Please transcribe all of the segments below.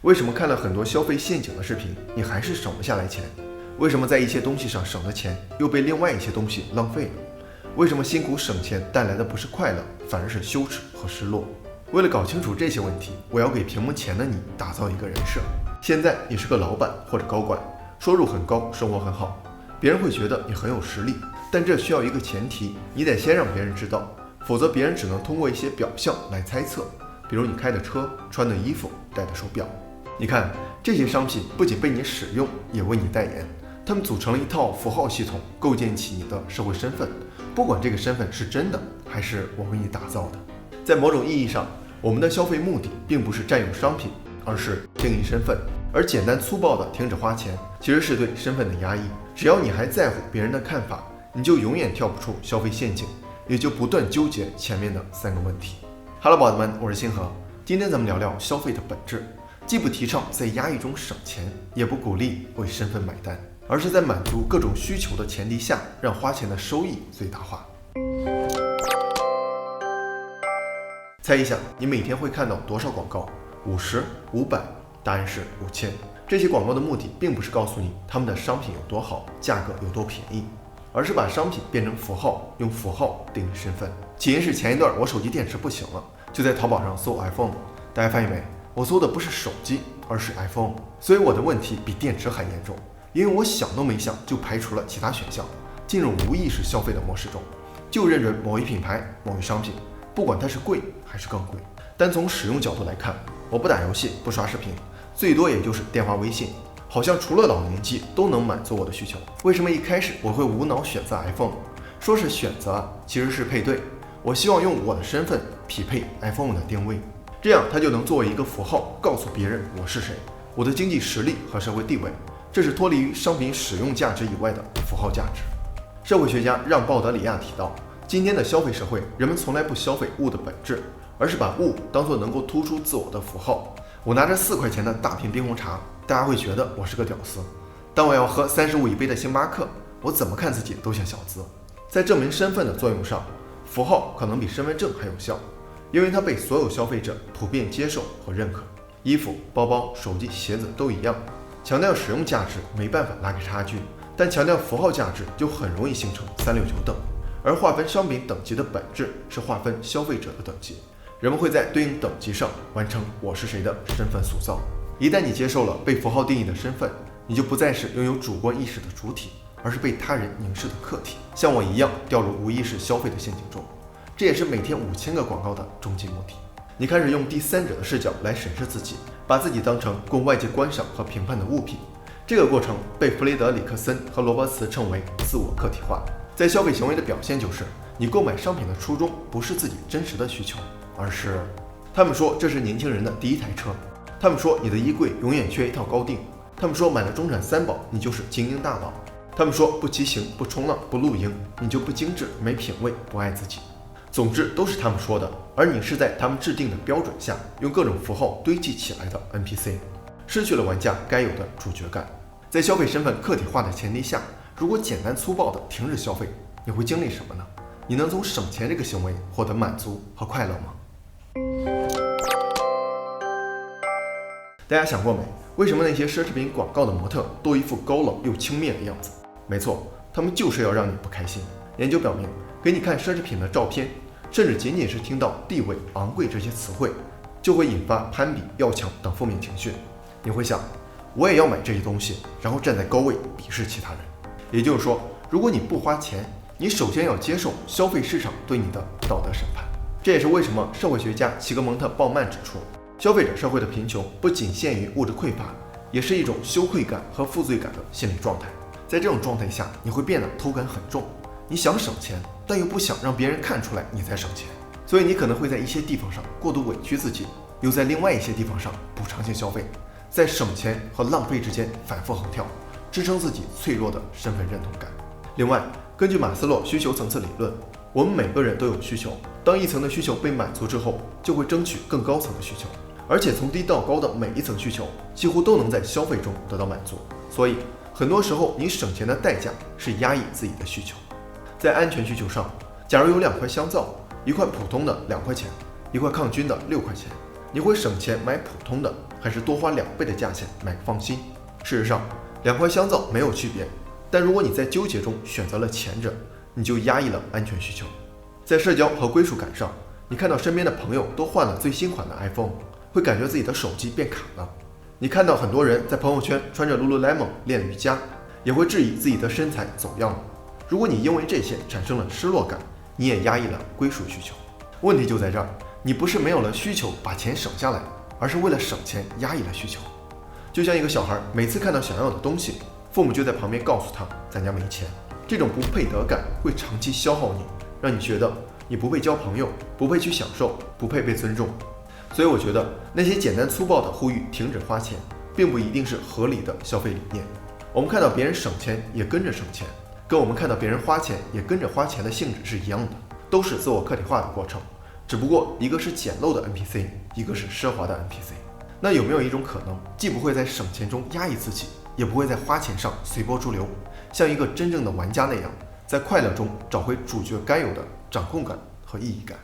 为什么看了很多消费陷阱的视频，你还是省不下来钱？为什么在一些东西上省的钱，又被另外一些东西浪费了？为什么辛苦省钱带来的不是快乐，反而是羞耻和失落？为了搞清楚这些问题，我要给屏幕前的你打造一个人设。现在你是个老板或者高管，收入很高，生活很好，别人会觉得你很有实力，但这需要一个前提，你得先让别人知道，否则别人只能通过一些表象来猜测，比如你开的车、穿的衣服、戴的手表。你看，这些商品不仅被你使用，也为你代言，它们组成了一套符号系统，构建起你的社会身份，不管这个身份是真的还是我为你打造的。在某种意义上，我们的消费目的并不是占有商品，而是定义身份，而简单粗暴的停止花钱，其实是对身份的压抑。只要你还在乎别人的看法，你就永远跳不出消费陷阱，也就不断纠结前面的3个问题。Hello， 宝子们，我是星河，今天咱们聊聊消费的本质。既不提倡在压抑中省钱，也不鼓励为身份买单，而是在满足各种需求的前提下，让花钱的收益最大化。猜一下，你每天会看到多少广告？50、500？答案是5000。这些广告的目的并不是告诉你他们的商品有多好，价格有多便宜，而是把商品变成符号，用符号定义身份。起因是前一段我手机电池不行了，就在淘宝上搜 iPhone， 大家发现没？我搜的不是手机，而是 iPhone， 所以我的问题比电池还严重，因为我想都没想就排除了其他选项，进入无意识消费的模式中，就认准某一品牌、某一商品，不管它是贵还是更贵。单从使用角度来看，我不打游戏，不刷视频，最多也就是电话、微信，好像除了老年机都能满足我的需求。为什么一开始我会无脑选择 iPhone？ 说是选择，其实是配对。我希望用我的身份匹配 iPhone 的定位。这样它就能作为一个符号，告诉别人我是谁，我的经济实力和社会地位，这是脱离于商品使用价值以外的符号价值。社会学家让·鲍德里亚提到，今天的消费社会，人们从来不消费物的本质，而是把物当作能够突出自我的符号。我拿着4块钱的大瓶冰红茶，大家会觉得我是个屌丝；当我要喝35一杯的星巴克，我怎么看自己都像小资。在证明身份的作用上，符号可能比身份证还有效。因为它被所有消费者普遍接受和认可，衣服、包包、手机、鞋子都一样。强调使用价值没办法拉开差距，但强调符号价值就很容易形成3、6、9等。而划分商品等级的本质是划分消费者的等级，人们会在对应等级上完成我是谁的身份塑造。一旦你接受了被符号定义的身份，你就不再是拥有主观意识的主体，而是被他人凝视的客体，像我一样掉入无意识消费的陷阱中。这也是每天5000个广告的终极目的。你开始用第三者的视角来审视自己，把自己当成供外界观赏和评判的物品。这个过程被弗雷德里克森和罗伯茨称为自我客体化。在消费行为的表现就是，你购买商品的初衷不是自己真实的需求，而是他们说这是年轻人的第一台车，他们说你的衣柜永远缺一套高定，他们说买了中产3宝你就是精英大佬，他们说不骑行、不冲浪、不露营你就不精致、没品味、不爱自己。总之都是他们说的，而你是在他们制定的标准下用各种符号堆砌起来的 NPC， 失去了玩家该有的主角感。在消费身份客体化的前提下，如果简单粗暴的停止消费，你会经历什么呢？你能从省钱这个行为获得满足和快乐吗？大家想过没？为什么那些奢侈品广告的模特都一副高冷又轻蔑的样子？没错，他们就是要让你不开心。研究表明，给你看奢侈品的照片，甚至仅仅是听到地位、昂贵这些词汇，就会引发攀比、要强等负面情绪。你会想，我也要买这些东西，然后站在高位鄙视其他人。也就是说，如果你不花钱，你首先要接受消费市场对你的道德审判。这也是为什么社会学家齐格蒙特·鲍曼指出，消费者社会的贫穷不仅限于物质匮乏，也是一种羞愧感和负罪感的心理状态。在这种状态下，你会变得偷感很重。你想省钱，但又不想让别人看出来你在省钱，所以你可能会在一些地方上过度委屈自己，又在另外一些地方上补偿性消费，在省钱和浪费之间反复横跳，支撑自己脆弱的身份认同感。另外，根据马斯洛需求层次理论，我们每个人都有需求，当一层的需求被满足之后，就会争取更高层的需求，而且从低到高的每一层需求几乎都能在消费中得到满足。所以很多时候你省钱的代价是压抑自己的需求。在安全需求上，假如有2块香皂，一块普通的2块钱，一块抗菌的6块钱，你会省钱买普通的，还是多花2倍的价钱买个放心？事实上，2块香皂没有区别，但如果你在纠结中选择了前者，你就压抑了安全需求。在社交和归属感上，你看到身边的朋友都换了最新款的 iPhone， 会感觉自己的手机变卡了。你看到很多人在朋友圈穿着 Lululemon 练瑜伽，也会质疑自己的身材走样了。如果你因为这些产生了失落感，你也压抑了归属需求。问题就在这儿，你不是没有了需求把钱省下来，而是为了省钱压抑了需求。就像一个小孩每次看到想要的东西，父母就在旁边告诉他咱家没钱。这种不配得感会长期消耗你，让你觉得你不配交朋友，不配去享受，不配被尊重。所以我觉得那些简单粗暴的呼吁停止花钱，并不一定是合理的消费理念。我们看到别人省钱也跟着省钱，跟我们看到别人花钱也跟着花钱的性质是一样的，都是自我客体化的过程，只不过一个是简陋的 NPC， 一个是奢华的 NPC。那有没有一种可能，既不会在省钱中压抑自己，也不会在花钱上随波逐流，像一个真正的玩家那样，在快乐中找回主角该有的掌控感和意义感？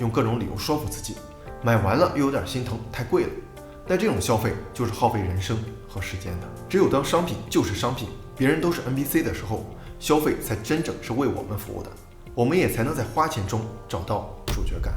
用各种理由说服自己，买完了又有点心疼，太贵了。但这种消费就是耗费人生和时间的。只有当商品就是商品，别人都是 NPC 的时候，消费才真正是为我们服务的，我们也才能在花钱中找到主角感。